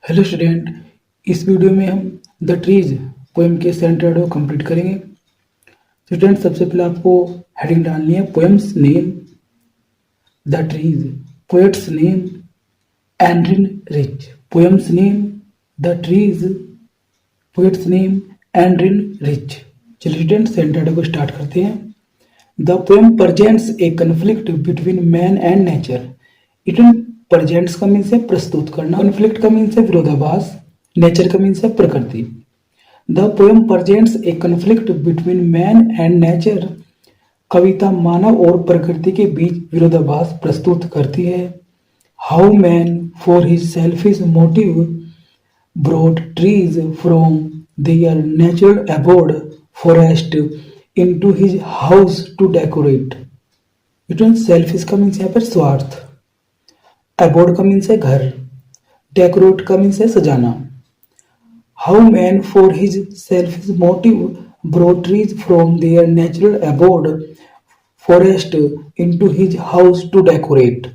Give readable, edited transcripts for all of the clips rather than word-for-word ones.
Hello student, इस video में हम द ट्रीज पोएम के सेंटेड को कंप्लीट करेंगे। स्टूडेंट, सबसे पहले आपको हेडिंग डालनी है poem's name the trees, poet's name Adrienne Rich. Poem's name the trees, poet's name Adrienne Rich. चलिए स्टूडेंट, सेंटेड को स्टार्ट करते हैं। The poem presents a conflict between man and nature. It presents का means है प्रस्तुत करना, conflict का means है विरोधाभास, नेचर का मीन्स है प्रकृति। The poem presents a conflict between man and nature. कविता मानव और प्रकृति के बीच विरोधाभास प्रस्तुत करती है। How man for his selfish motive brought trees from their natural abode forest into his house to decorate. It mean selfish का मीन्स यहाँ पर स्वार्थ, अबोर्ड का मीन्स है घर, डेकोरेट का मीन्स है सजाना। How man for his selfish motive brought trees from their natural abode forest into his house to decorate.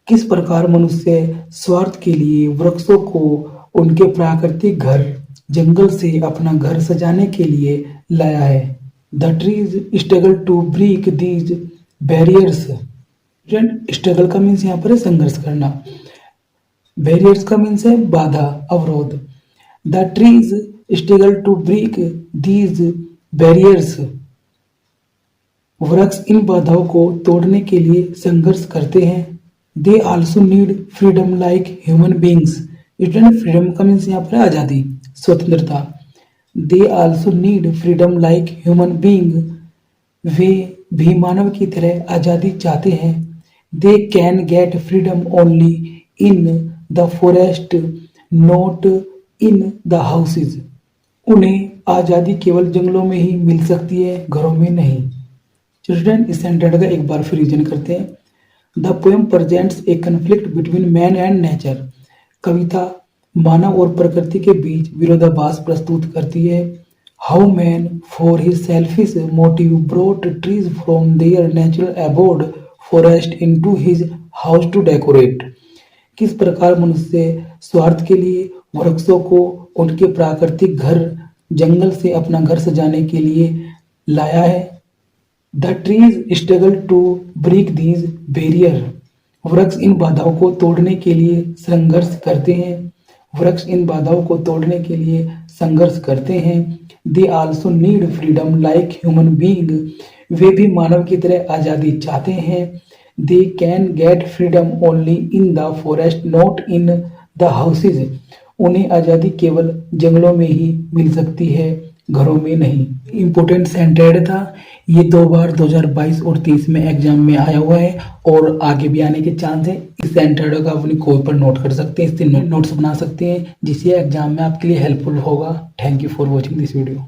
किस प्रकार मनुष्य स्वार्थ के लिए वृक्षों को उनके प्राकृतिक घर जंगल से अपना घर सजाने के लिए लाया है। The trees struggle to break these barriers. Struggle का मीन्स यहाँ पर है संघर्ष करना, बैरियर्स का मीन्स है बाधा, अवरोध। The trees struggle to break these barriers. वृक्ष इन बाधाओं को तोड़ने के लिए संघर्ष करते हैं। They also need freedom like human beings. Freedom का मीन्स यहाँ पर आजादी, स्वतंत्रता। They also need freedom like human being. वे भी मानव की तरह आजादी चाहते हैं। They can get freedom only in the forest, not in the houses. उन्हें आज़ादी केवल जंगलों में ही मिल सकती है, घरों में नहीं। चिल्ड्रन, इस सेंटेंस का एक बार फिर रिवीजन करते हैं। The poem presents a conflict between man and nature. कविता मानव और प्रकृति के बीच विरोधाभास प्रस्तुत करती है। How man for his selfish motive brought trees from their natural abode forest into his house to decorate. किस प्रकार मनुष्य स्वार्थ के लिए वृक्षों को उनके प्राकृतिक घर जंगल से अपना घर सजाने के लिए लाया है। The trees struggle to break these barrier. वृक्ष इन बाधाओं को तोड़ने के लिए संघर्ष करते हैं। वृक्ष इन बाधाओं को तोड़ने के लिए संघर्ष करते हैं। They also need freedom like human being. वे भी मानव की तरह आज़ादी चाहते हैं। They can get freedom only in the forest, not in the houses. उन्हें आज़ादी केवल जंगलों में ही मिल सकती है, घरों में नहीं। इम्पोर्टेंट सेंटेंस था ये, 2 बार 2022 और 30 में एग्जाम में आया हुआ है और आगे भी आने के चांस है। इस सेंटेंस का अपनी कॉपी पर नोट कर सकते हैं, इससे नोट्स बना सकते हैं जिससे एग्जाम में आपके लिए हेल्पफुल होगा। Thank you for watching this video.